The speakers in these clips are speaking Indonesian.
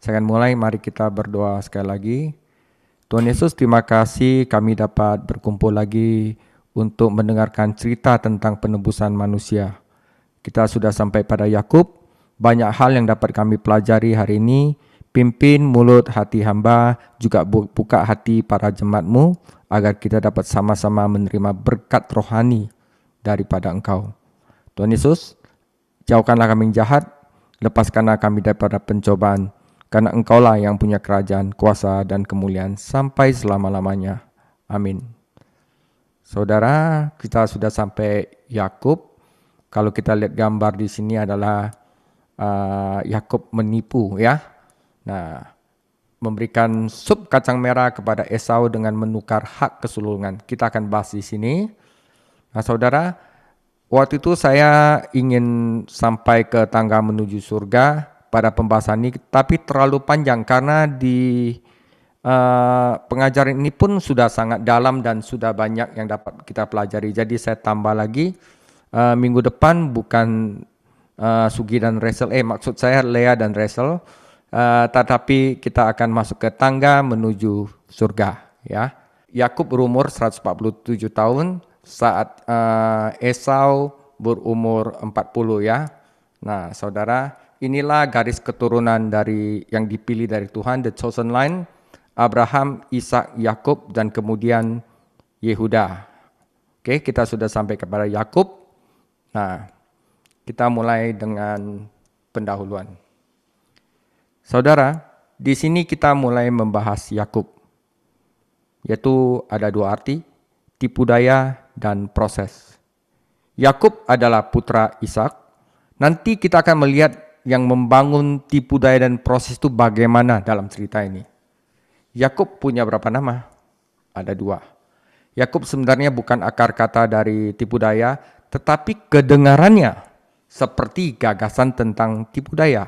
Saya akan mulai, mari kita berdoa sekali lagi. Tuhan Yesus, terima kasih kami dapat berkumpul lagi untuk mendengarkan cerita tentang penebusan manusia. Kita sudah sampai pada Yakub, banyak hal yang dapat kami pelajari hari ini. Pimpin mulut hati hamba, juga buka hati para jemaat-Mu, agar kita dapat sama-sama menerima berkat rohani daripada Engkau. Tuhan Yesus, jauhkanlah kami yang jahat, lepaskanlah kami daripada pencobaan, karena Engkaulah yang punya kerajaan, kuasa, dan kemuliaan sampai selama-lamanya. Amin. Saudara, kita sudah sampai Yakub. Kalau kita lihat gambar di sini adalah Yakub menipu, ya. Nah, memberikan sup kacang merah kepada Esau dengan menukar hak kesulungan. Kita akan bahas di sini. Nah, saudara, waktu itu saya ingin sampai ke tangga menuju surga pada pembahasan ini, tapi terlalu panjang karena di pengajaran ini pun sudah sangat dalam dan sudah banyak yang dapat kita pelajari. Jadi saya tambah lagi, minggu depan bukan Sugi dan Rachel, maksud saya Lea dan Rachel, tetapi kita akan masuk ke tangga menuju surga. Ya, Yakub berumur 147 tahun saat Esau berumur 40, ya. Nah, saudara, inilah garis keturunan dari yang dipilih dari Tuhan, the chosen line, Abraham, Ishak, Yakub, dan kemudian Yehuda. Oke, kita sudah sampai kepada Yakub. Nah, kita mulai dengan pendahuluan. Saudara, di sini kita mulai membahas Yakub, yaitu ada dua arti, tipu daya dan proses. Yakub adalah putra Ishak. Nanti kita akan melihat yang membangun tipu daya dan proses itu bagaimana dalam cerita ini. Yakub punya berapa nama? Ada dua. Yakub sebenarnya bukan akar kata dari tipu daya, tetapi kedengarannya seperti gagasan tentang tipu daya.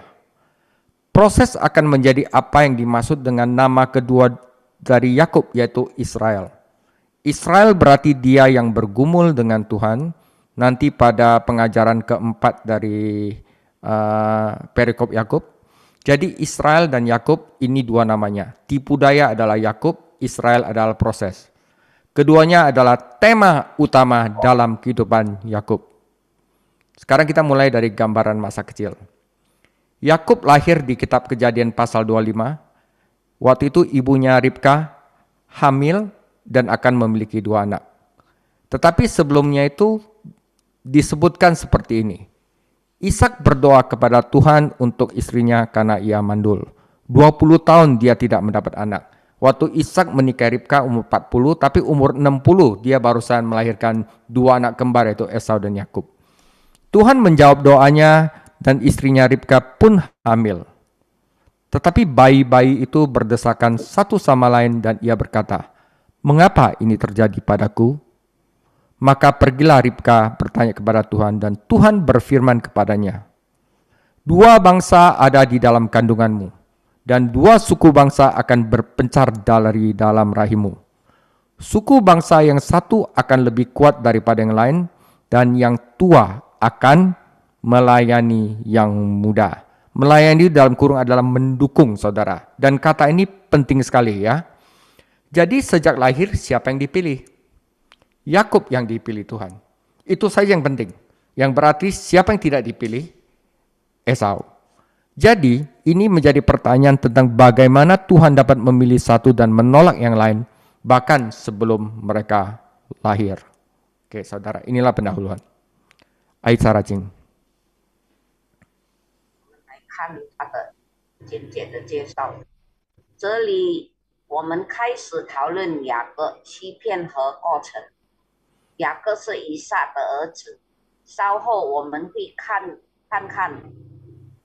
Proses akan menjadi apa yang dimaksud dengan nama kedua dari Yakub, yaitu Israel. Israel berarti dia yang bergumul dengan Tuhan. Nanti pada pengajaran keempat dari perikop Yakub. Jadi Israel dan Yakub ini dua namanya. Tipu daya adalah Yakub, Israel adalah proses. Keduanya adalah tema utama dalam kehidupan Yakub. Sekarang kita mulai dari gambaran masa kecil. Yakub lahir di kitab Kejadian pasal 25. Waktu itu ibunya Ribka hamil dan akan memiliki dua anak. Tetapi sebelumnya itu disebutkan seperti ini. Ishak berdoa kepada Tuhan untuk istrinya karena ia mandul. 20 tahun dia tidak mendapat anak. Waktu Ishak menikahi Ribka umur 40, tapi umur 60 dia barusan melahirkan dua anak kembar, yaitu Esau dan Yakub. Tuhan menjawab doanya dan istrinya Ribka pun hamil. Tetapi bayi-bayi itu berdesakan satu sama lain dan ia berkata, "Mengapa ini terjadi padaku?" Maka pergilah Ribka bertanya kepada Tuhan dan Tuhan berfirman kepadanya, "Dua bangsa ada di dalam kandunganmu dan dua suku bangsa akan berpencar dari dalam rahimmu. Suku bangsa yang satu akan lebih kuat daripada yang lain dan yang tua akan melayani yang muda." Melayani dalam kurung adalah mendukung, saudara. Dan kata ini penting sekali, ya. Jadi sejak lahir siapa yang dipilih? Yakub yang dipilih Tuhan. Itu saja yang penting. Yang berarti siapa yang tidak dipilih? Esau. Jadi ini menjadi pertanyaan tentang bagaimana Tuhan dapat memilih satu dan menolak yang lain, bahkan sebelum mereka lahir. Oke, saudara, inilah pendahuluan. Ayat Saracing. 看他的简简的介绍。这里我们开始讨论雅各欺骗和过程。雅各是以撒的儿子，稍后我们会看看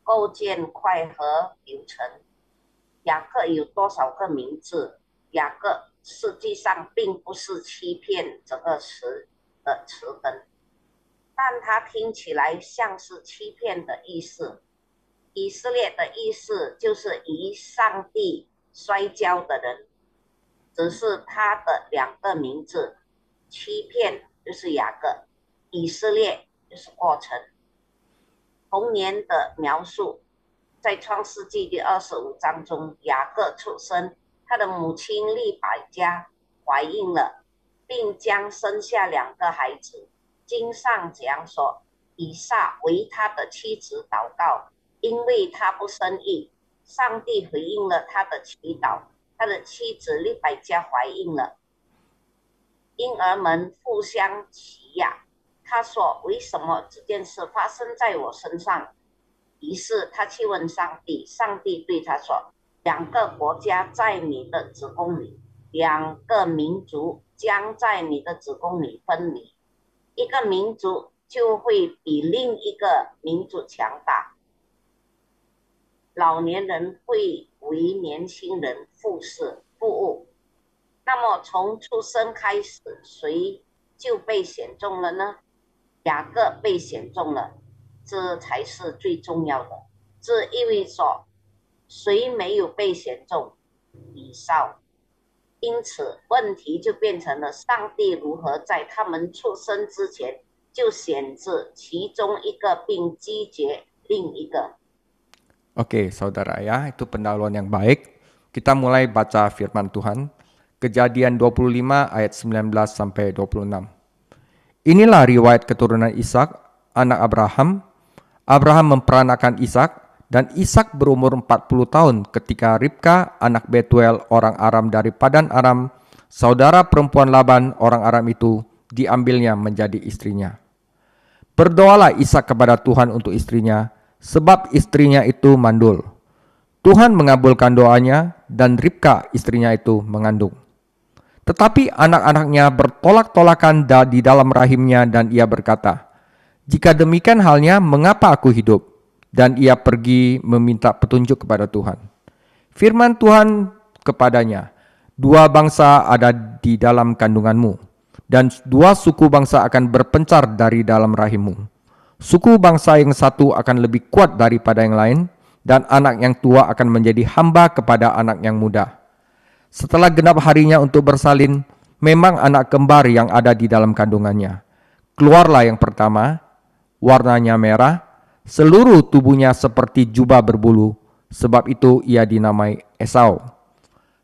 构建块和流程。雅各有多少个名字？雅各实际上并不是欺骗这个词的词根，但它听起来像是欺骗的意思。以色列的意思就是与上帝摔跤的人，只是他的两个名字，欺骗就是雅各，以色列就是过程。童年的描述，在创世纪第25章中，雅各出生，他的母亲利百加怀孕了，并将生下2个孩子。经上讲说，以撒为他的妻子祷告，因为他不生育，上帝回应了他的祈祷，他的妻子利百加怀孕了，婴儿们互相欺压。他说：“为什么这件事发生在我身上？”于是他去问上帝，上帝对他说：“2个国家在你的子宫里，2个民族将在你的子宫里分离，一个民族就会比另一个民族强大，老年人会为年轻人服务。那么从出生开始，谁就被选中了呢？雅各被选中了，这才是最重要的。这意味着谁没有被选中？以扫。因此问题就变成了上帝如何在他们出生之前就选择其中一个并拒绝另一个。Oke, saudara ya, itu pendahuluan yang baik. Kita mulai baca firman Tuhan. Kejadian 25 ayat 19 sampai 26. Inilah riwayat keturunan Ishak, anak Abraham. Abraham memperanakan Ishak, dan Ishak berumur 40 tahun ketika Ribka, anak Betuel, orang Aram dari Padan Aram, saudara perempuan Laban, orang Aram itu, diambilnya menjadi istrinya. Berdoalah Ishak kepada Tuhan untuk istrinya, sebab istrinya itu mandul. Tuhan mengabulkan doanya, dan Ribka istrinya itu mengandung. Tetapi anak-anaknya bertolak-tolakan di dalam rahimnya, dan ia berkata, "Jika demikian halnya, mengapa aku hidup?" Dan ia pergi meminta petunjuk kepada Tuhan. Firman Tuhan kepadanya, "2 bangsa ada di dalam kandunganmu, dan 2 suku bangsa akan berpencar dari dalam rahimmu. Suku bangsa yang satu akan lebih kuat daripada yang lain, dan anak yang tua akan menjadi hamba kepada anak yang muda." Setelah genap harinya untuk bersalin, memang anak kembar yang ada di dalam kandungannya. Keluarlah yang pertama, warnanya merah, seluruh tubuhnya seperti jubah berbulu, sebab itu ia dinamai Esau.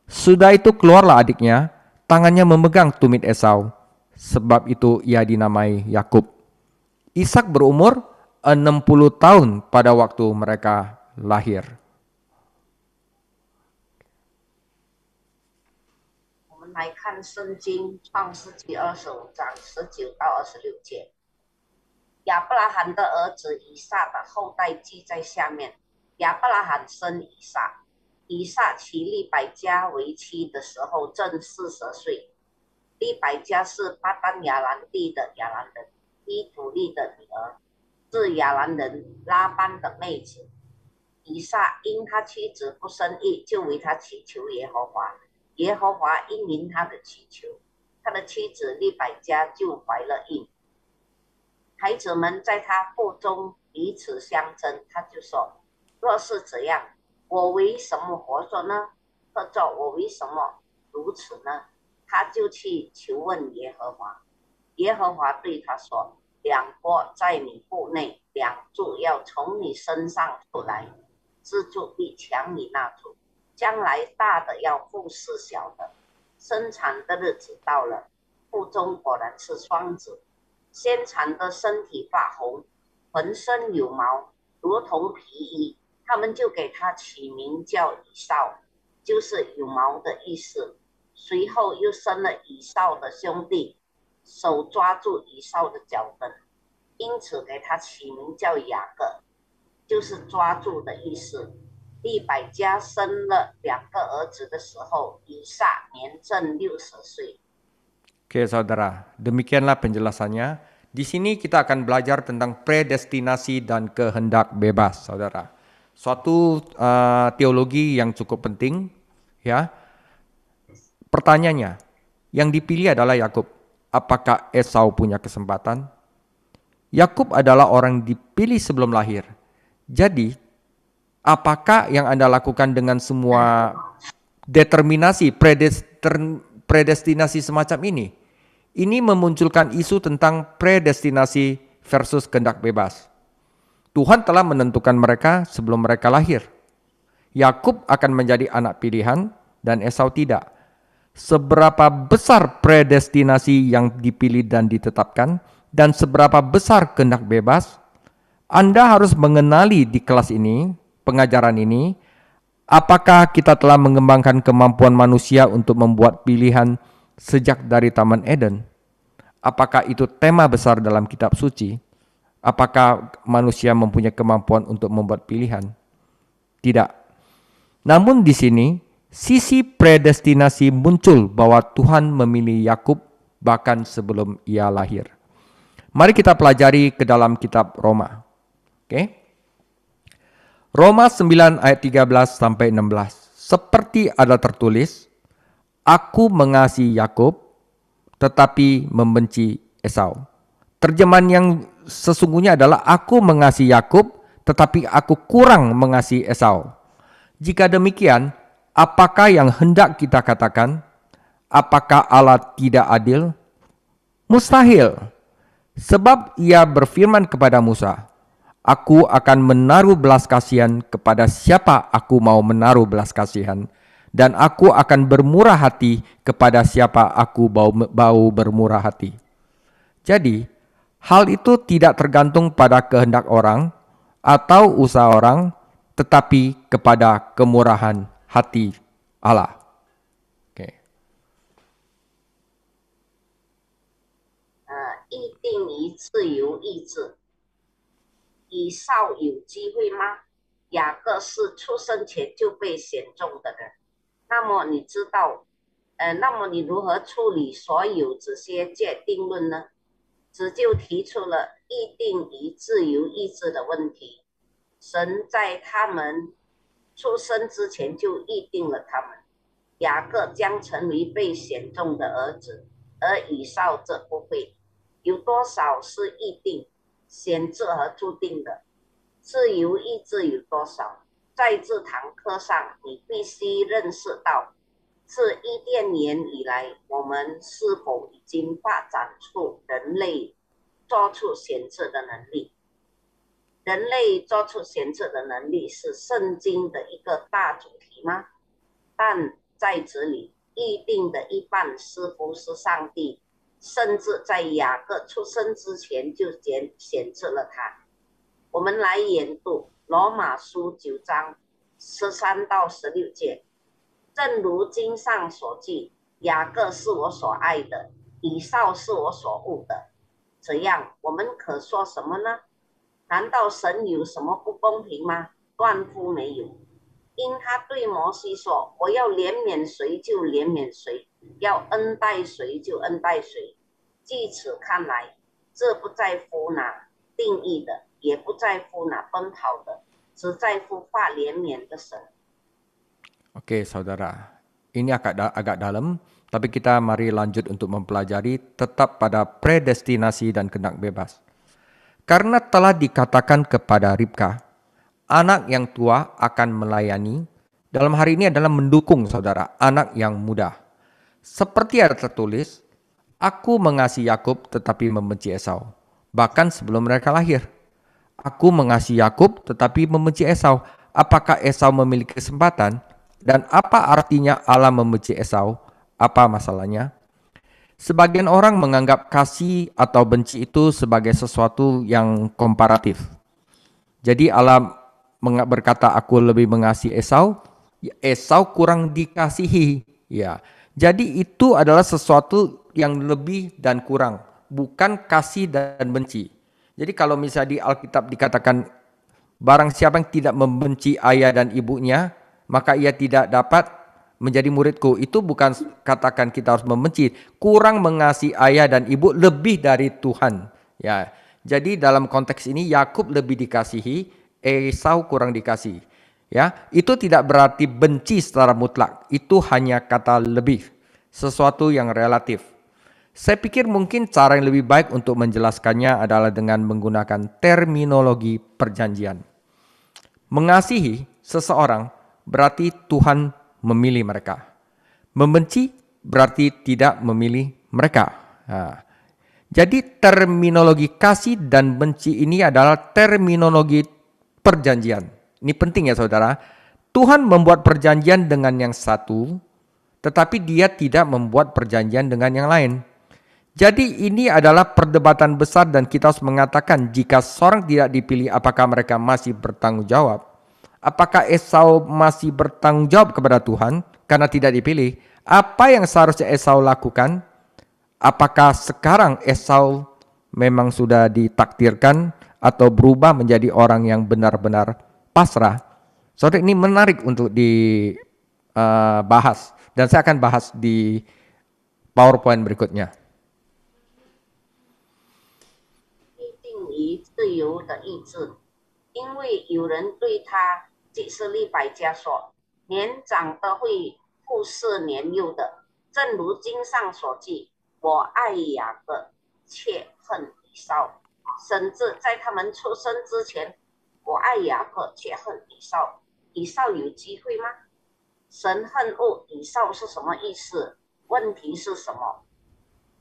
Sudah itu keluarlah adiknya, tangannya memegang tumit Esau, sebab itu ia dinamai Yakub. Ishak berumur 60 tahun pada waktu mereka lahir. 来看圣经创世纪25章19到26节。亚伯拉罕的儿子以撒的后代记在下面。亚伯拉罕生以撒，以撒娶利百加为妻的时候正40岁。利百加是巴丹亚兰地的亚兰人，伊土利的女儿，是亚兰人拉班的妹子。以撒因他妻子不生育，就为他祈求耶和华。耶和华应允他的祈求，他的妻子利百加就怀了孕。孩子们在他腹中彼此相争，他就说：“若是这样，我为什么活着呢？或者我为什么如此呢？”他就去求问耶和华。耶和华对他说：“两国在你腹内，两柱要从你身上出来，支柱必强你那柱。将来大的要服侍小的。”生产的日子到了，腹中果然是双子。先产的身体发红，浑身有毛，如同皮衣。他们就给他起名叫以扫，就是有毛的意思。随后又生了以扫的兄弟，手抓住以扫的脚跟，因此给他起名叫雅各，就是抓住的意思。利百加生了2个儿子的时候，以撒年正60岁。Oke saudara, demikianlah penjelasannya. Di sini kita akan belajar tentang predestinasi dan kehendak bebas, saudara. Suatu teologi yang cukup penting, ya. Pertanyaannya, yang dipilih adalah Yakub. Apakah Esau punya kesempatan? Yakub adalah orang dipilih sebelum lahir. Jadi, apakah yang Anda lakukan dengan semua determinasi, predestinasi semacam ini? Ini memunculkan isu tentang predestinasi versus kehendak bebas. Tuhan telah menentukan mereka sebelum mereka lahir. Yakub akan menjadi anak pilihan dan Esau tidak. Seberapa besar predestinasi yang dipilih dan ditetapkan dan seberapa besar kehendak bebas, Anda harus mengenali di kelas ini, pengajaran ini, apakah kita telah mengembangkan kemampuan manusia untuk membuat pilihan sejak dari Taman Eden? Apakah itu tema besar dalam kitab suci? Apakah manusia mempunyai kemampuan untuk membuat pilihan? Tidak. Namun di sini, sisi predestinasi muncul bahwa Tuhan memilih Yakub bahkan sebelum ia lahir. Mari kita pelajari ke dalam kitab Roma. Oke? Roma 9 ayat 13 sampai 16. Seperti ada tertulis, aku mengasihi Yakub tetapi membenci Esau. Terjemahan yang sesungguhnya adalah aku mengasihi Yakub tetapi aku kurang mengasihi Esau. Jika demikian, apakah yang hendak kita katakan? Apakah Allah tidak adil? Mustahil. Sebab ia berfirman kepada Musa, aku akan menaruh belas kasihan kepada siapa aku mau menaruh belas kasihan, dan aku akan bermurah hati kepada siapa aku bau bermurah hati. Jadi, hal itu tidak tergantung pada kehendak orang atau usaha orang, tetapi kepada kemurahan hati Allah. Okay. 议定于自由意志。以扫有机会吗？雅各是出生前就被选中的人。那么你知道，那么你如何处理所有这些界定论呢？只就提出了议定于自由意志的问题。神在他们出生之前就议定了他们，雅各将成为被选中的儿子，而以扫则不会。有多少是议定、选择和注定的？自由意志有多少？在这堂课上，你必须认识到，自伊甸园以来，我们是否已经发展出人类做出选择的能力？人类做出选择的能力是圣经的一个大主题吗？但在这里议定的一半似乎是上帝，甚至在雅各出生之前就选择了他。我们来研读罗马书9章13到16节。正如经上所记，雅各是我所爱的，以扫是我所恶的。这样，我们可说什么呢？难道神有什么不公平吗？断乎没有。因他对摩西说：“我要怜悯谁就怜悯谁，要恩待谁就恩待谁。”据此看来，这不在乎那定义的，也不在乎那奔跑的，只在乎发怜悯的神。 Oke, saudara, ini agak dalam, tapi kita mari lanjut untuk mempelajari tetap pada predestinasi dan kehendak bebas. Karena telah dikatakan kepada Ribka, anak yang tua akan melayani, dalam hari ini adalah mendukung saudara, anak yang muda. Seperti ada tertulis, aku mengasihi Yakub tetapi membenci Esau, bahkan sebelum mereka lahir. Aku mengasihi Yakub tetapi membenci Esau. Apakah Esau memiliki kesempatan? Dan apa artinya Allah membenci Esau? Apa masalahnya? Sebagian orang menganggap kasih atau benci itu sebagai sesuatu yang komparatif. Jadi Allah berkata aku lebih mengasihi Esau, Esau kurang dikasihi. Ya, jadi itu adalah sesuatu yang lebih dan kurang, bukan kasih dan benci. Jadi kalau misalnya di Alkitab dikatakan barang siapa yang tidak membenci ayah dan ibunya, maka ia tidak dapat menjadi muridku. Itu bukan katakan kita harus membenci, kurang mengasihi ayah dan ibu lebih dari Tuhan. Ya, jadi dalam konteks ini Yakub lebih dikasihi, Esau kurang dikasihi. Ya, itu tidak berarti benci secara mutlak. Itu hanya kata lebih, sesuatu yang relatif. Saya pikir mungkin cara yang lebih baik untuk menjelaskannya adalah dengan menggunakan terminologi perjanjian. Mengasihi seseorang berarti Tuhan memilih mereka. Membenci berarti tidak memilih mereka. Nah, Jadi terminologi kasih dan benci ini adalah terminologi perjanjian. Ini penting ya saudara. Tuhan membuat perjanjian dengan yang satu, tetapi dia tidak membuat perjanjian dengan yang lain. Jadi ini adalah perdebatan besar dan kita harus mengatakan jika seorang tidak dipilih apakah mereka masih bertanggung jawab. Apakah Esau masih bertanggung jawab kepada Tuhan karena tidak dipilih? Apa yang seharusnya Esau lakukan? Apakah sekarang Esau memang sudah ditakdirkan atau berubah menjadi orang yang benar-benar pasrah? Saudara, ini menarik untuk dibahas dan saya akan bahas di PowerPoint berikutnya. 必定于自由的意志，因为有人对他即是利百加说：“年长的会忽视年幼的。”正如经上所记。我爱雅各，却恨以扫。甚至在他们出生之前，我爱雅各，却恨以扫。以扫有机会吗？神恨恶以扫是什么意思？问题是什么？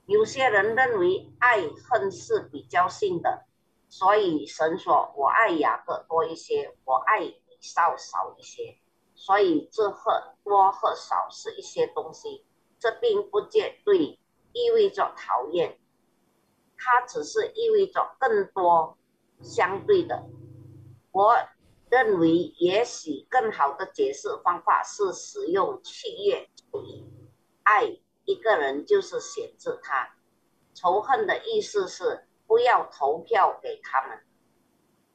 有些人认为爱恨是比较性的，所以神说我爱雅各多一些，我爱以扫少一些。所以这和多和少是一些东西，这并不绝对意味着讨厌，它只是意味着更多相对的。我认为也许更好的解释方法是使用契约主义，爱一个人就是选择他，仇恨的意思是不要投票给他们，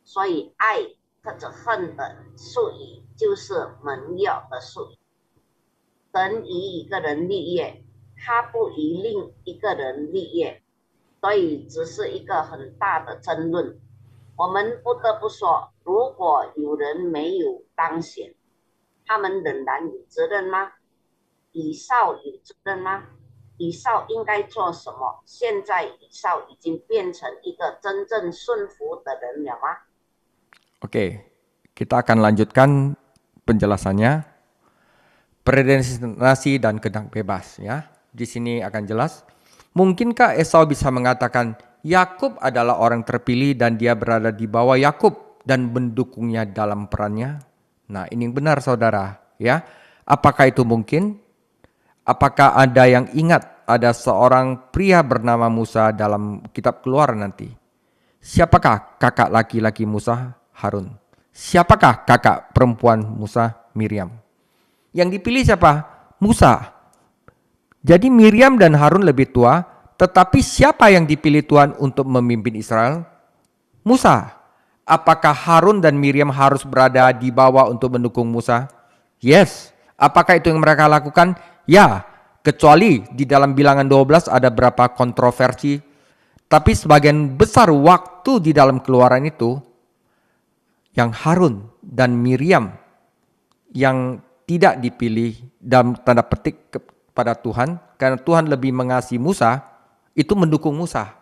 所以爱或者恨的术语就是盟约的术语。神以一个人立业，他不以另一个人立业，所以只是一个很大的争论。我们不得不说，如果有人没有当选，他们仍然有责任吗？以扫有责任吗？以扫应该做什么？现在以扫已经变成一个真正顺服的人了吗？ Oke, kita akan lanjutkan penjelasannya. Predestinasi dan kehendak bebas ya. Di sini akan jelas. Mungkinkah Esau bisa mengatakan Yakub adalah orang terpilih dan dia berada di bawah Yakub dan mendukungnya dalam perannya? Nah, ini yang benar saudara ya. Apakah itu mungkin? Apakah ada yang ingat ada seorang pria bernama Musa dalam kitab Keluaran nanti? Siapakah kakak laki-laki Musa? Harun. Siapakah kakak perempuan Musa? Miriam. Yang dipilih siapa? Musa. Jadi Miriam dan Harun lebih tua, tetapi siapa yang dipilih Tuhan untuk memimpin Israel? Musa. Apakah Harun dan Miriam harus berada di bawah untuk mendukung Musa? Yes. Apakah itu yang mereka lakukan? Ya. Kecuali di dalam Bilangan 12 ada berapa kontroversi, tapi sebagian besar waktu di dalam Keluaran itu yang Harun dan Miriam yang tidak dipilih dalam tanda petik kepada Tuhan karena Tuhan lebih mengasihi Musa, itu mendukung Musa.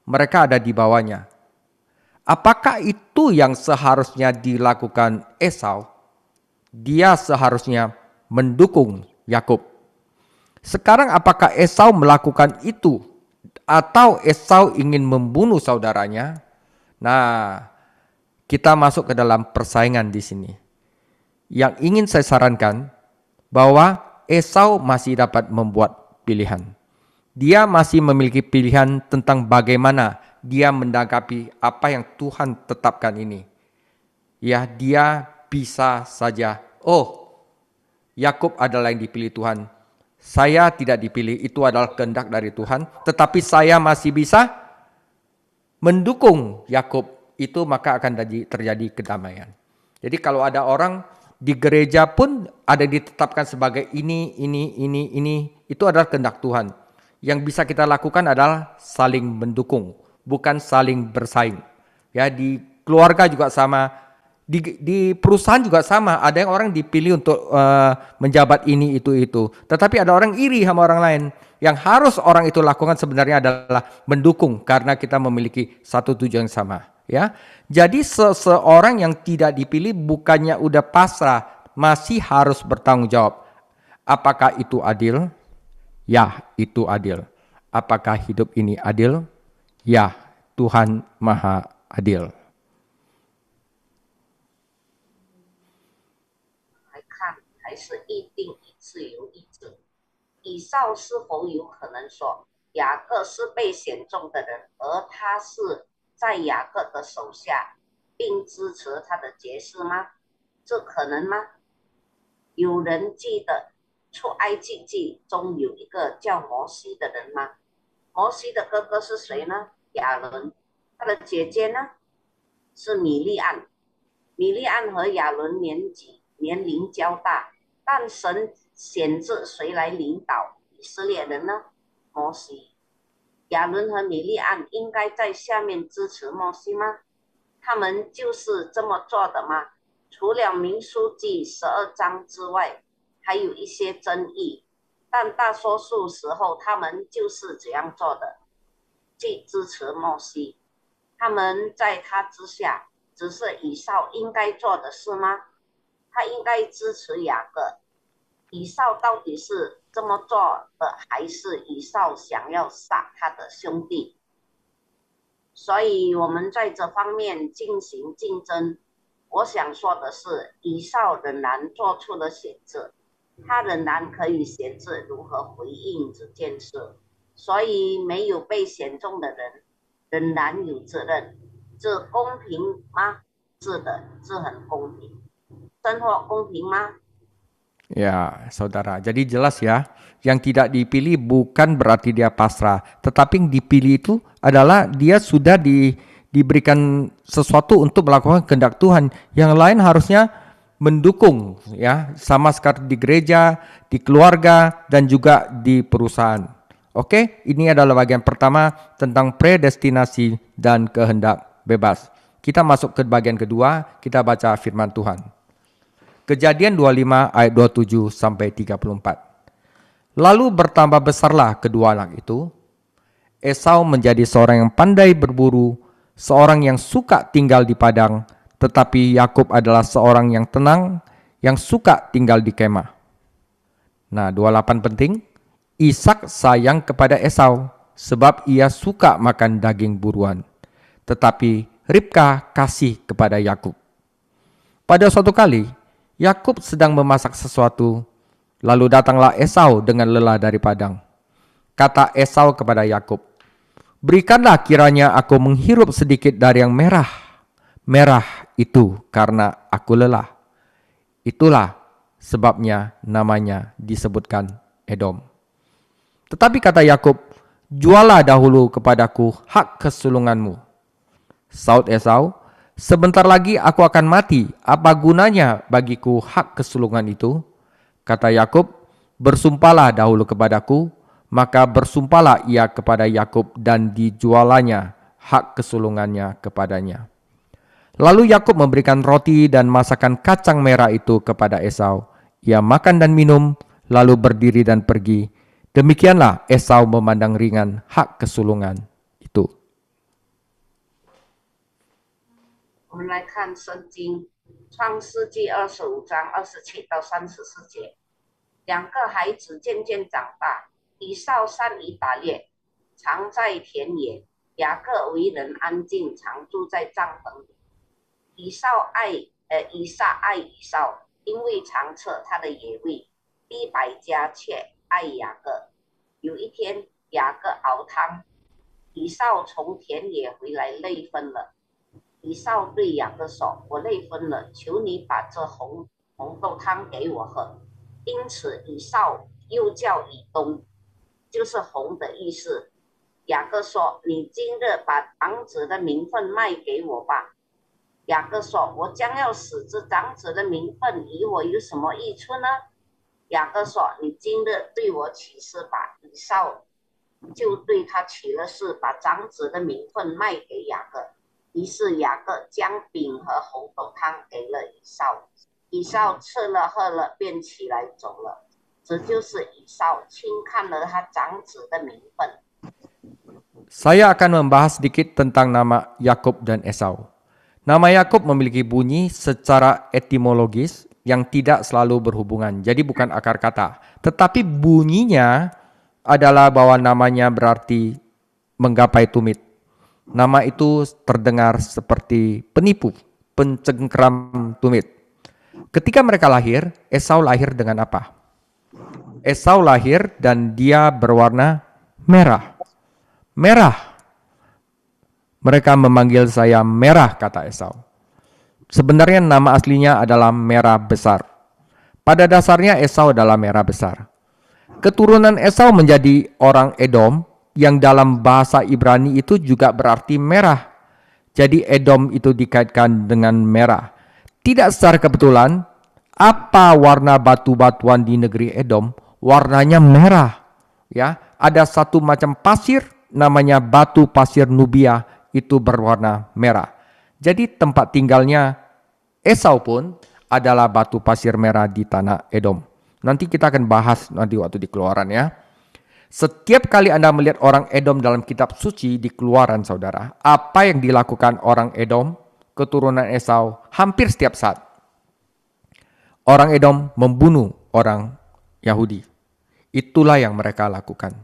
Mereka ada di bawahnya. Apakah itu yang seharusnya dilakukan Esau? Dia seharusnya mendukung Yakub. Sekarang apakah Esau melakukan itu atau Esau ingin membunuh saudaranya? Nah, kita masuk ke dalam persaingan di sini. Yang ingin saya sarankan bahwa Esau masih dapat membuat pilihan. Dia masih memiliki pilihan tentang bagaimana dia menanggapi apa yang Tuhan tetapkan ini. Ya, dia bisa saja, Yakub adalah yang dipilih Tuhan. Saya tidak dipilih, itu adalah kehendak dari Tuhan. Tetapi saya masih bisa mendukung Yakub. Itu maka akan terjadi kedamaian. Jadi kalau ada orang di gereja pun ada ditetapkan sebagai ini, itu adalah kehendak Tuhan. Yang bisa kita lakukan adalah saling mendukung, bukan saling bersaing. Ya, di keluarga juga sama, di perusahaan juga sama. Ada yang orang dipilih untuk menjabat ini, itu. Tetapi ada orang iri sama orang lain. Yang harus orang itu lakukan sebenarnya adalah mendukung karena kita memiliki satu tujuan yang sama. Ya, jadi seseorang yang tidak dipilih bukannya udah pasrah, masih harus bertanggung jawab. Apakah itu adil? Ya, itu adil. Apakah hidup ini adil? Ya, Tuhan Maha Adil. 来看，还是一定一致有一致。以扫是否有可能说雅各是被选中的人，而他是在雅各的手下，并支持他的节事吗？这可能吗？有人记得出埃及记中有一个叫摩西的人吗？摩西的哥哥是谁呢？亚伦。他的姐姐呢？是米利暗。米利暗和亚伦年龄较大，但神选择谁来领导以色列人呢？摩西。亚伦和米利暗应该在下面支持摩西吗？他们就是这么做的吗？除了民数记12章之外，还有一些争议，但大多数时候他们就是这样做的，即支持摩西。他们在他之下，只是以扫应该做的事吗？他应该支持雅各。以扫到底是这么做的，还是以扫想要杀他的兄弟？所以我们在这方面进行竞争。我想说的是，以扫仍然做出了选择，他仍然可以选择如何回应这件事。所以没有被选中的人仍然有责任。这公平吗？是的，这很公平。生活公平吗？ Ya, saudara. Jadi jelas ya, yang tidak dipilih bukan berarti dia pasrah, tetapi yang dipilih itu adalah dia sudah diberikan sesuatu untuk melakukan kehendak Tuhan. Yang lain harusnya mendukung ya, sama seperti di gereja, di keluarga, dan juga di perusahaan. Oke, ini adalah bagian pertama tentang predestinasi dan kehendak bebas. Kita masuk ke bagian kedua, kita baca firman Tuhan. Kejadian 25 ayat 27 sampai 34. Lalu bertambah besarlah kedua anak itu. Esau menjadi seorang yang pandai berburu, seorang yang suka tinggal di padang, tetapi Yakub adalah seorang yang tenang, yang suka tinggal di kemah. Nah, 28 penting. Ishak sayang kepada Esau sebab ia suka makan daging buruan, tetapi Ribka kasih kepada Yakub. Pada suatu kali Yakub sedang memasak sesuatu, lalu datanglah Esau dengan lelah dari padang. Kata Esau kepada Yakub, "Berikanlah kiranya aku menghirup sedikit dari yang merah. Merah itu karena aku lelah." Itulah sebabnya namanya disebutkan Edom. Tetapi kata Yakub, "Jualah dahulu kepadaku hak kesulunganmu." Saud Esau, "Sebentar lagi aku akan mati, apa gunanya bagiku hak kesulungan itu?" Kata Yakub, "Bersumpahlah dahulu kepadaku." Maka bersumpahlah ia kepada Yakub dan dijualannya hak kesulungannya kepadanya. Lalu Yakub memberikan roti dan masakan kacang merah itu kepada Esau. Ia makan dan minum, lalu berdiri dan pergi. Demikianlah Esau memandang ringan hak kesulungan itu. 我们来看圣经创世纪25章27到34节。两个孩子渐渐长大，以扫善于打猎，常在田野；雅各为人安静，常住在帐篷里。以撒爱以扫，因为常测他的野味；利百加却爱雅各。有一天，雅各熬汤，以扫从田野回来累昏了。以扫对雅各说：“我累昏了，求你把这红豆汤给我喝。”因此，以扫又叫以东，就是红的意思。雅各说：“你今日把长子的名分卖给我吧。”雅各说：“我将要死，这长子的名分与我有什么益处呢？”雅各说：“你今日对我起誓吧。”以扫就对他起了誓，把长子的名分卖给雅各。于是雅各将饼和红豆汤给了以扫。以扫吃了喝了，便起来走了。这就是以扫轻看了他长子的名分。 Saya akan membahas sedikit tentang nama Yakub dan Esau. Nama Yakub memiliki bunyi secara etimologis yang tidak selalu berhubungan, jadi bukan akar kata. Tetapi bunyinya adalah bahwa namanya berarti menggapai tumit. Nama itu terdengar seperti penipu, pencengkeram tumit. Ketika mereka lahir, Esau lahir dengan apa? Esau lahir dan dia berwarna merah. Merah. Mereka memanggil saya merah, kata Esau. Sebenarnya nama aslinya adalah merah besar. Pada dasarnya Esau adalah merah besar. Keturunan Esau menjadi orang Edom yang dalam bahasa Ibrani itu juga berarti merah. Jadi Edom itu dikaitkan dengan merah. Tidak secara kebetulan, apa warna batu-batuan di negeri Edom? Warnanya merah. Ya, ada satu macam pasir namanya batu pasir Nubia itu berwarna merah. Jadi tempat tinggalnya Esau pun adalah batu pasir merah di tanah Edom. Nanti kita akan bahas nanti waktu di Keluaran ya. Setiap kali Anda melihat orang Edom dalam kitab suci di Keluaran, saudara, apa yang dilakukan orang Edom, keturunan Esau, hampir setiap saat. Orang Edom membunuh orang Yahudi. Itulah yang mereka lakukan.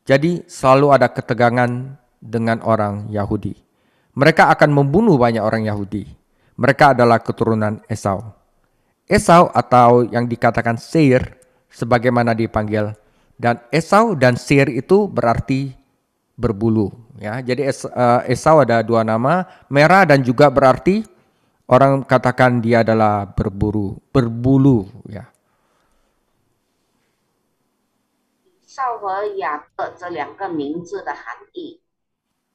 Jadi selalu ada ketegangan dengan orang Yahudi. Mereka akan membunuh banyak orang Yahudi. Mereka adalah keturunan Esau. Esau atau yang dikatakan Seir, sebagaimana dipanggil. Dan Esau dan Seir itu berarti berbulu. Ya, jadi Esau ada dua nama, merah dan juga berarti orang katakan dia adalah berbulu. Ya. 少和雅各这两个名字的含义，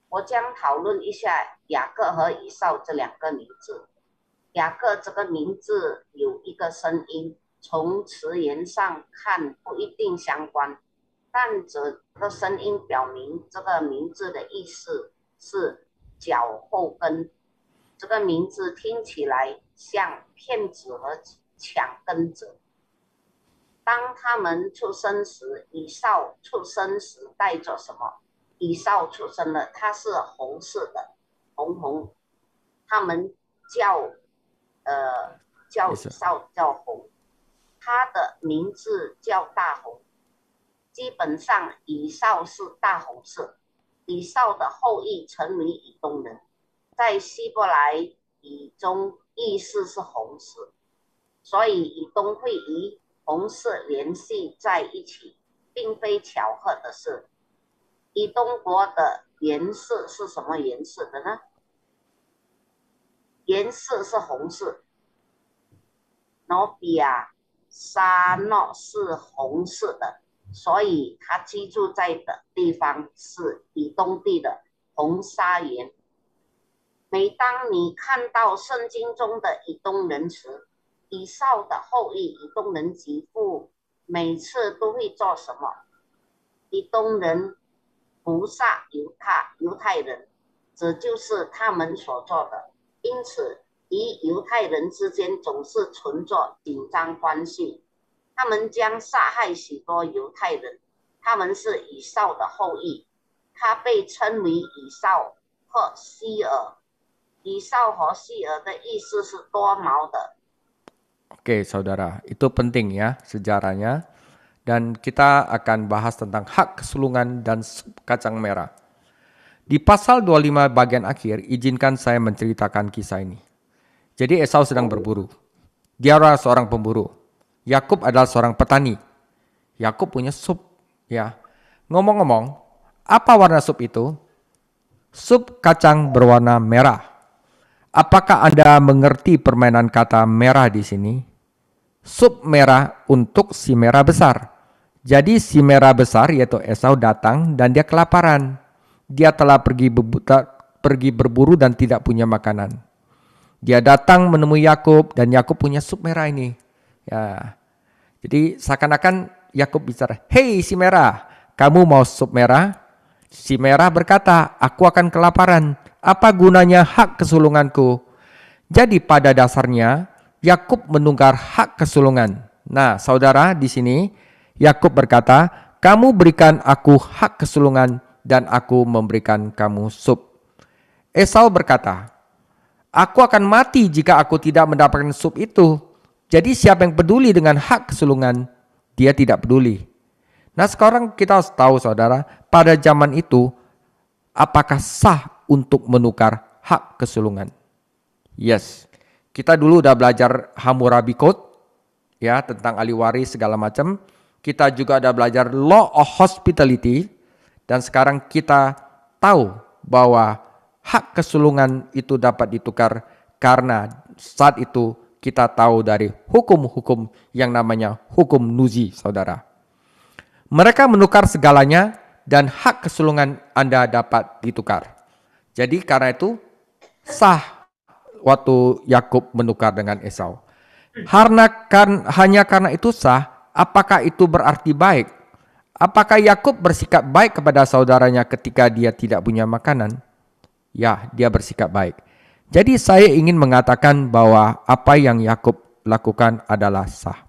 我将讨论一下雅各和以扫这两个名字。雅各这个名字有一个声音，从词源上看不一定相关，但这个声音表明这个名字的意思是脚后跟。这个名字听起来像骗子和抢跟者。当他们出生时，以扫出生时带着什么？以扫出生了，他是红色的，红。他们叫以扫叫红，他的名字叫大红。基本上以扫是大红色，以扫的后裔成为以东人，在希伯来语中意思是红色，所以以东会与红色联系在一起，并非巧合的事。以东国的颜色是什么颜色的呢？颜色是红色。努比亚沙诺是红色的，所以他居住在的地方是以东地的红沙原。每当你看到圣经中的以东人时，以扫的后裔以东人极父每次都会做什么？以东人屠杀犹太人，这就是他们所做的。因此，与犹太人之间总是存着紧张关系。他们将杀害许多犹太人，他们是以扫的后裔。他被称为以扫和希尔。以扫和希尔的意思是多毛的。Oke, saudara, itu penting ya sejarahnya. Dan kita akan bahas tentang hak kesulungan dan sup kacang merah. Di pasal 25 bagian akhir, izinkan saya menceritakan kisah ini. Jadi Esau sedang berburu. Dia adalah seorang pemburu. Yakub adalah seorang petani. Yakub punya sup. Ya. Ngomong-ngomong, apa warna sup itu? Sup kacang berwarna merah. Apakah Anda mengerti permainan kata merah di sini? Sup merah untuk si merah besar. Jadi si merah besar yaitu Esau datang dan dia kelaparan. Dia telah pergi berburu dan tidak punya makanan. Dia datang menemui Yakub dan Yakub punya sup merah ini. Ya. Jadi seakan-akan Yakub bicara, "Hei si merah, kamu mau sup merah?" Si merah berkata, "Aku akan kelaparan. Apa gunanya hak kesulunganku?" Jadi pada dasarnya Yakub menukar hak kesulungan. Nah, saudara di sini Yakub berkata, "Kamu berikan aku hak kesulungan dan aku memberikan kamu sup." Esau berkata, "Aku akan mati jika aku tidak mendapatkan sup itu." Jadi siapa yang peduli dengan hak kesulungan, dia tidak peduli. Nah, sekarang kita harus tahu saudara, pada zaman itu apakah sah untuk menukar hak kesulungan. Yes, kita dulu udah belajar Hammurabi Code, ya, tentang ahli waris segala macam. Kita juga ada belajar Law of Hospitality, dan sekarang kita tahu bahwa hak kesulungan itu dapat ditukar karena saat itu kita tahu dari hukum-hukum yang namanya hukum Nuzi, saudara. Mereka menukar segalanya dan hak kesulungan Anda dapat ditukar. Jadi karena itu sah waktu Yakub menukar dengan Esau. Hanya karena itu sah, apakah itu berarti baik? Apakah Yakub bersikap baik kepada saudaranya ketika dia tidak punya makanan? Ya, dia bersikap baik. Jadi saya ingin mengatakan bahwa apa yang Yakub lakukan adalah sah.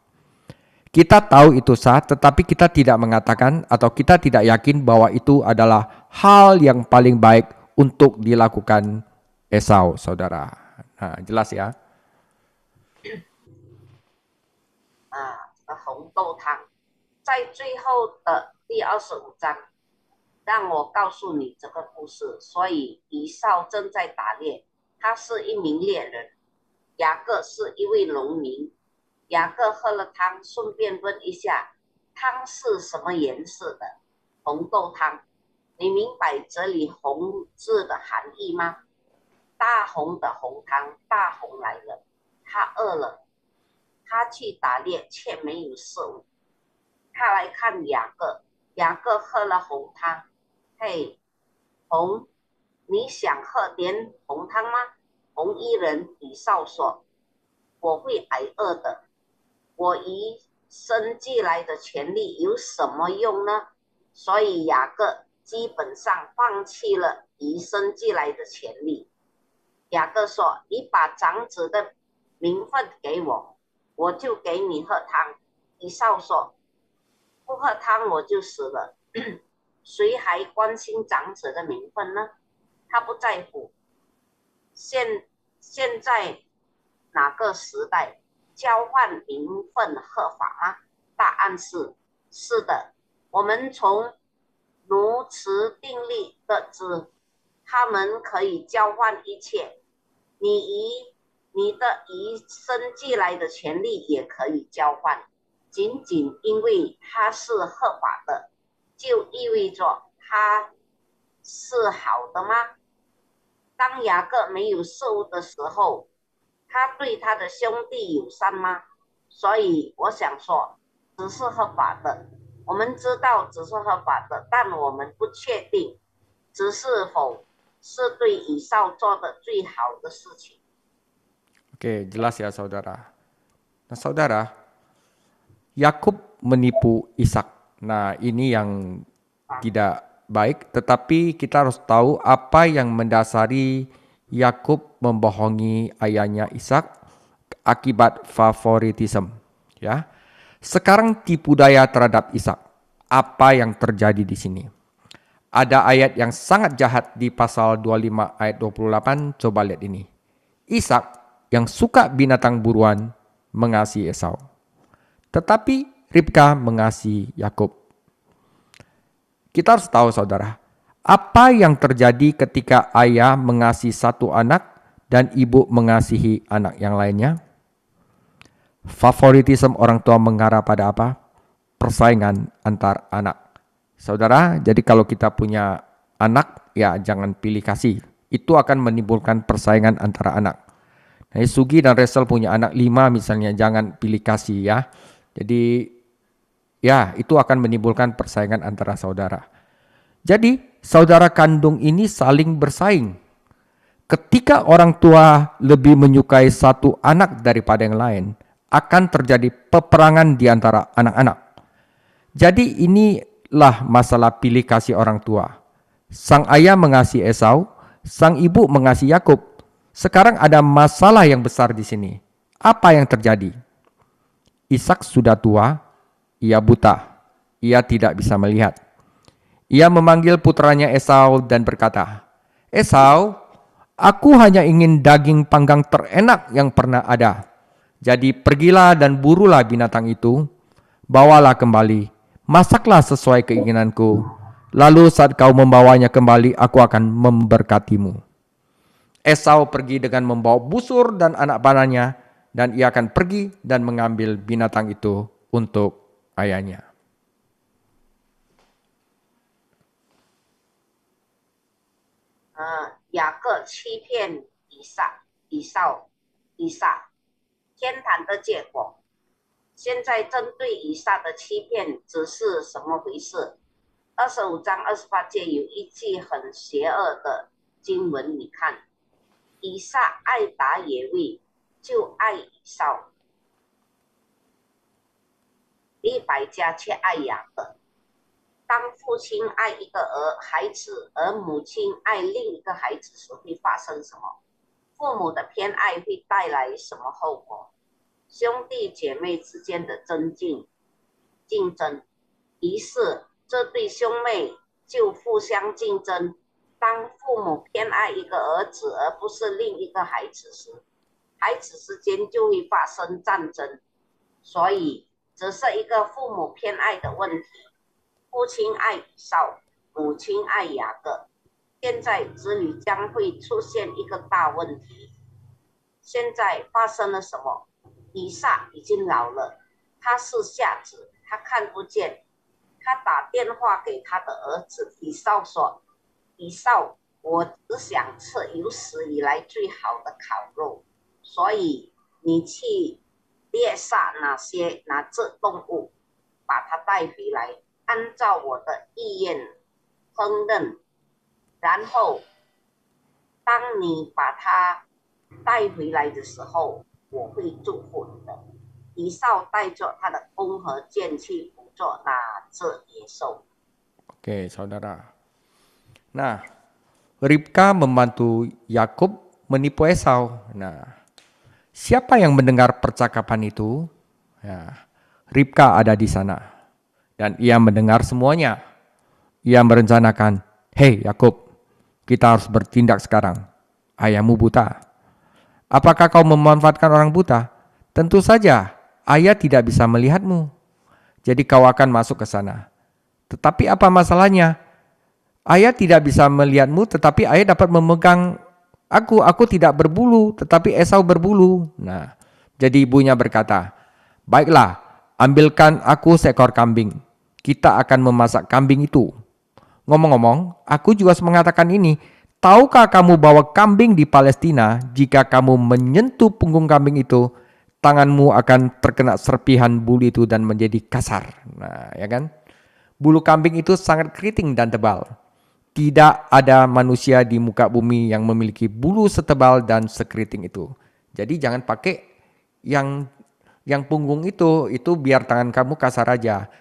Kita tahu itu sah, tetapi kita tidak mengatakan atau kita tidak yakin bahwa itu adalah hal yang paling baik untuk dilakukan Esau, saudara. Nah, jelas ya. 红豆汤，在最后的第25章，让我告诉你这个故事。所以以扫正在打猎，他是一名猎人，雅各是一位农民。雅各喝了汤，顺便问一下，汤是什么颜色的？红豆汤。你明白这里红字的含义吗？大红的红汤，大红来了，他饿了。他去打猎，却没有食物。他来看雅各，雅各喝了红汤。嘿，红，你想喝点红汤吗？红衣人以扫说：“我会挨饿的。我与生俱来的权利有什么用呢？”所以雅各基本上放弃了与生俱来的权利。雅各说：“你把长子的名分给我。”我就给你喝汤。以扫说：“不喝汤我就死了。”谁还关心长子的名分呢？他不在乎。现在哪个时代交换名分合法吗？答案是是的。我们从奴隶定律得知，他们可以交换一切。你的与生俱来的权利也可以交换，仅仅因为它是合法的，就意味着它是好的吗？当雅各没有食物的时候，他对他的兄弟友善吗？所以我想说，只是合法的。我们知道只是合法的，但我们不确定只是否是对以扫做的最好的事情。Oke, jelas ya saudara. Nah saudara, Yakub menipu Ishak. Nah ini yang tidak baik, tetapi kita harus tahu apa yang mendasari Yakub membohongi ayahnya Ishak akibat favoritisme. Ya, sekarang tipu daya terhadap Ishak. Apa yang terjadi di sini? Ada ayat yang sangat jahat di pasal 25 ayat 28. Coba lihat ini. Ishak yang suka binatang buruan mengasihi Esau. Tetapi Ribka mengasihi Yakub. Kita harus tahu saudara, apa yang terjadi ketika ayah mengasihi satu anak dan ibu mengasihi anak yang lainnya? Favoritisme orang tua mengarah pada apa? Persaingan antar anak. Saudara, jadi kalau kita punya anak, ya jangan pilih kasih. Itu akan menimbulkan persaingan antara anak. Nah, Sugi dan Resel punya anak 5 misalnya, jangan pilih kasih ya. Jadi ya itu akan menimbulkan persaingan antara saudara. Jadi saudara kandung ini saling bersaing. Ketika orang tua lebih menyukai satu anak daripada yang lain, akan terjadi peperangan di antara anak-anak. Jadi inilah masalah pilih kasih orang tua. Sang ayah mengasihi Esau, sang ibu mengasihi Yakub. Sekarang ada masalah yang besar di sini. Apa yang terjadi? Ishak sudah tua, ia buta, ia tidak bisa melihat. Ia memanggil putranya Esau dan berkata, "Esau, aku hanya ingin daging panggang terenak yang pernah ada. Jadi pergilah dan burulah binatang itu, bawalah kembali, masaklah sesuai keinginanku, Lalu saat kau membawanya kembali, aku akan memberkatimu. Esau pergi dengan membawa busur dan anak panahnya, dan ia akan pergi dan mengambil binatang itu untuk ayahnya.雅各欺骗以撒，天堂的结果。现在针对以撒的欺骗，只是什么回事？25章28节有一句很邪恶的经文，你看，以撒爱打野味，就爱以扫，利百加却爱雅各。当父亲爱一个孩子，而母亲爱另一个孩子时，会发生什么？父母的偏爱会带来什么后果？兄弟姐妹之间的竞争，于是这对兄妹就互相竞争。当父母偏爱一个儿子而不是另一个孩子时，孩子之间就会发生战争。所以这是一个父母偏爱的问题。父亲爱以扫，母亲爱雅各。现在子女将会出现一个大问题。现在发生了什么？以撒已经老了，他是瞎子，他看不见。他打电话给他的儿子以扫说：“以扫，我只想吃有史以来最好的烤肉，所以你去猎杀哪只动物，把它带回来，按照我的意愿烹饪，然后当你把它带回来的时候，我会祝福你的。”以扫带着他的弓和箭去捕捉那只野兽。Oke, saudara. Nah, Ribka membantu Yakub menipu Esau. Nah, siapa yang mendengar percakapan itu? Ya, Ribka ada di sana. Dan ia mendengar semuanya. Ia merencanakan, "Hei Yakub, kita harus bertindak sekarang. Ayahmu buta. Apakah kau memanfaatkan orang buta? Tentu saja, ayah tidak bisa melihatmu. Jadi kau akan masuk ke sana. Tetapi apa masalahnya? Ayah tidak bisa melihatmu, tetapi ayah dapat memegang aku. Aku tidak berbulu, tetapi Esau berbulu." Nah, jadi ibunya berkata, "Baiklah, ambilkan aku seekor kambing. Kita akan memasak kambing itu." Ngomong-ngomong, aku juga mengatakan ini. Tahukah kamu bahwa kambing di Palestina, jika kamu menyentuh punggung kambing itu, tanganmu akan terkena serpihan bulu itu dan menjadi kasar. Nah, ya kan? Bulu kambing itu sangat keriting dan tebal. Tidak ada manusia di muka bumi yang memiliki bulu setebal dan sekeriting itu. Jadi jangan pakai yang punggung itu biar tangan kamu kasar aja.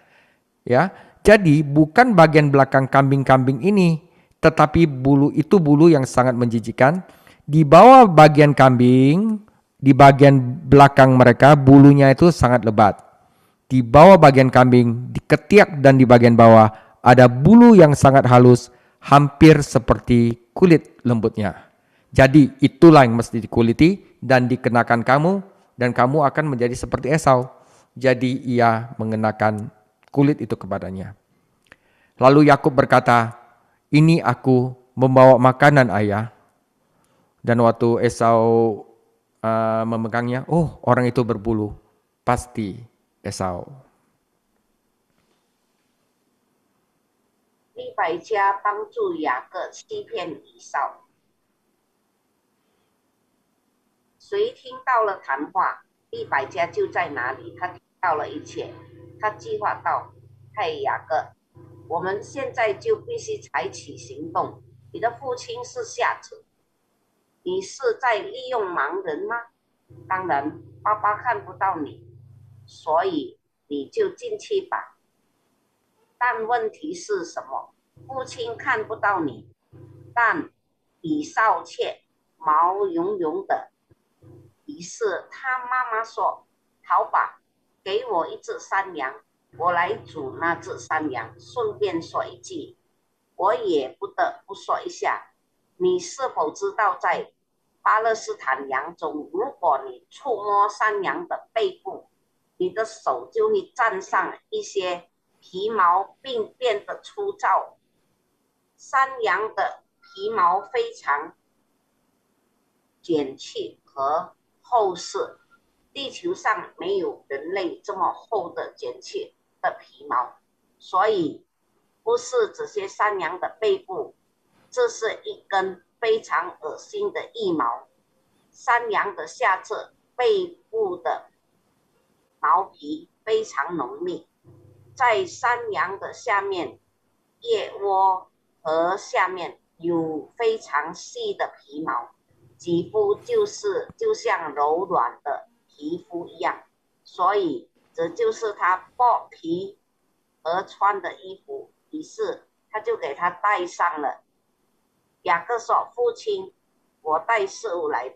Ya. Jadi bukan bagian belakang kambing-kambing ini, tetapi bulu itu bulu yang sangat menjijikan. Di bawah bagian kambing, di bagian belakang mereka bulunya itu sangat lebat. Di bawah bagian kambing, di ketiak dan di bagian bawah ada bulu yang sangat halus, hampir seperti kulit lembutnya. Jadi itulah yang mesti dikuliti dan dikenakan kamu, dan kamu akan menjadi seperti Esau. Jadi ia mengenakan kulit itu kepadanya. Lalu Yakub berkata, "Ini aku membawa makanan ayah." Dan waktu Esau memegangnya, oh orang itu berbulu, pasti Esau. 利百加帮助雅各欺骗以扫，谁听到了谈话？利百加就在哪里？他听到了一切，他计划到：“嘿，雅各，我们现在就必须采取行动。你的父亲是瞎子，你是在利用盲人吗？当然，爸爸看不到你，所以你就进去吧。但问题是什么？父亲看不到你，但以扫却毛茸茸的。于是他妈妈说：“好吧，给我一只山羊，我来煮那只山羊。顺便说一句，我也不得不说一下，你是否知道，在巴勒斯坦羊中，如果你触摸山羊的背部，你的手就会沾上一些皮毛，并变得粗糙。山羊的皮毛非常卷气和厚实，地球上没有人类这么厚的卷气的皮毛，所以不是这些山羊的背部，这是一根非常恶心的腋毛。山羊的下侧背部的毛皮非常浓密，在山羊的下面腋窝和下面有非常细的皮毛，肌肤就像柔软的皮肤一样，所以这就是他剥皮而穿的衣服。于是他就给他戴上了。雅各说：“父亲，我带事物来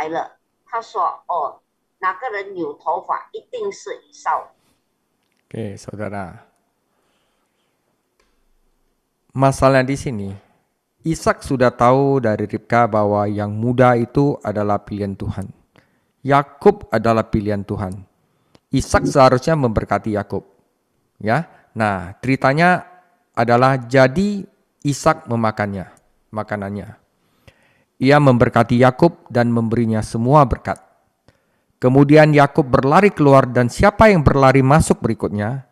了。”他说：“哦，哪个人有头发，一定是以扫。” Oke, saudara. Masalah di sini, Ishak sudah tahu dari Ribka bahwa yang muda itu adalah pilihan Tuhan. Yakub adalah pilihan Tuhan. Ishak seharusnya memberkati Yakub. Ya. Nah, ceritanya adalah jadi Ishak makanannya. Ia memberkati Yakub dan memberinya semua berkat. Kemudian Yakub berlari keluar dan siapa yang berlari masuk berikutnya?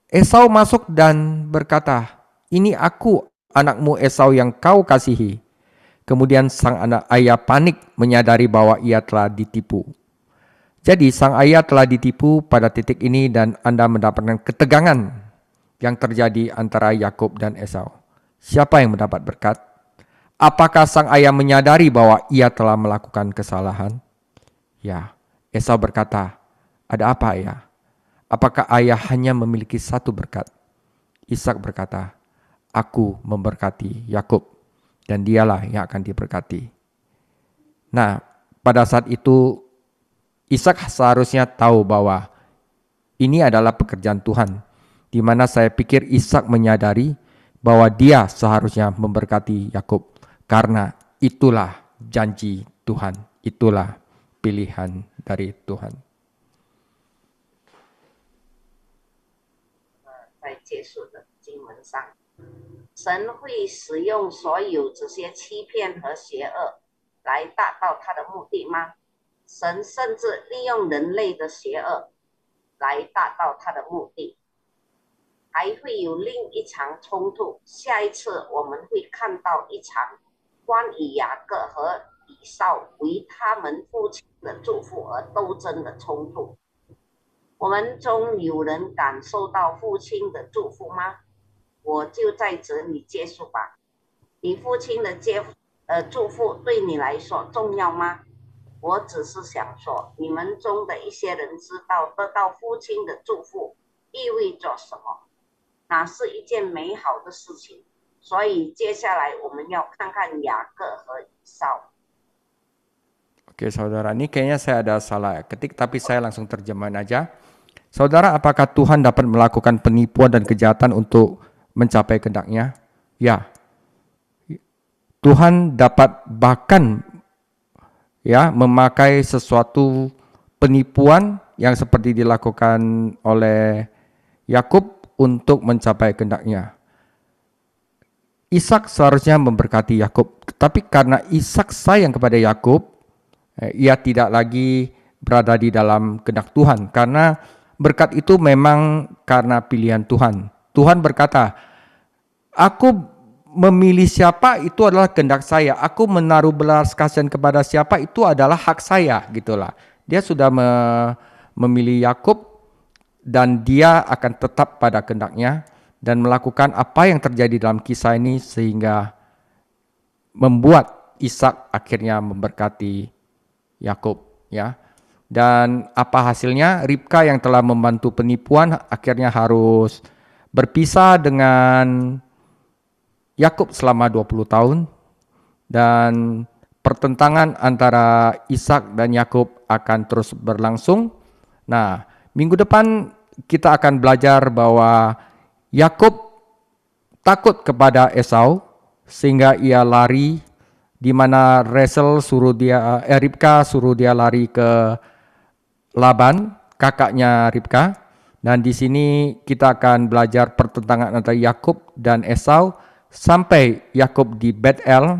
Esau masuk dan berkata, "Ini aku, anakmu Esau yang kau kasihi." Kemudian sang anak ayah panik menyadari bahwa ia telah ditipu. Jadi sang ayah telah ditipu pada titik ini dan Anda mendapatkan ketegangan yang terjadi antara Yakub dan Esau. Siapa yang mendapat berkat? Apakah sang ayah menyadari bahwa ia telah melakukan kesalahan? Ya. Esau berkata, "Ada apa ayah? Apakah ayah hanya memiliki satu berkat?" Ishak berkata, "Aku memberkati Yakub dan dialah yang akan diberkati." Nah, pada saat itu Ishak seharusnya tahu bahwa ini adalah pekerjaan Tuhan, di mana saya pikir Ishak menyadari bahwa dia seharusnya memberkati Yakub karena itulah janji Tuhan, itulah pilihan dari Tuhan. 在结束的经文上，神会使用所有这些欺骗和邪恶来达到他的目的吗？神甚至利用人类的邪恶来达到他的目的。还会有另一场冲突，下一次我们会看到一场关于雅各和以扫为他们父亲的祝福而斗争的冲突。我们中有人感受到父亲的祝福吗？我就在这里结束吧。你父亲的祝福对你来说重要吗？我只是想说，你们中的一些人知道得到父亲的祝福意味着什么，那是一件美好的事情。所以接下来我们要看看雅各和以扫。Oke saudara, ini kayaknya saya ada salah ketik, tapi saya langsung terjemahin aja. Saudara, apakah Tuhan dapat melakukan penipuan dan kejahatan untuk mencapai kehendak-Nya? Ya. Tuhan dapat bahkan memakai sesuatu penipuan yang seperti dilakukan oleh Yakub untuk mencapai kehendak-Nya. Ishak seharusnya memberkati Yakub, tetapi karena Ishak sayang kepada Yakub, ia tidak lagi berada di dalam kehendak Tuhan, karena berkat itu memang karena pilihan Tuhan. Tuhan berkata, "Aku memilih siapa itu adalah kehendak saya. Aku menaruh belas kasihan kepada siapa itu adalah hak saya." Gitulah. Dia sudah memilih Yakub dan dia akan tetap pada kehendak-Nya dan melakukan apa yang terjadi dalam kisah ini sehingga membuat Ishak akhirnya memberkati Yakub, ya. Dan apa hasilnya? Ribka yang telah membantu penipuan akhirnya harus berpisah dengan Yakub selama 20 tahun dan pertentangan antara Ishak dan Yakub akan terus berlangsung. Nah, minggu depan kita akan belajar bahwa Yakub takut kepada Esau sehingga ia lari, di mana Ribka suruh dia lari ke Laban, kakaknya Ribka. Dan di sini kita akan belajar pertentangan antara Yakub dan Esau sampai Yakub di Betel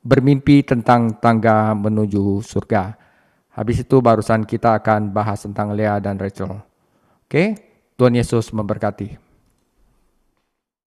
bermimpi tentang tangga menuju surga. Habis itu barusan kita akan bahas tentang Lea dan Rachel. Oke, Tuhan Yesus memberkati.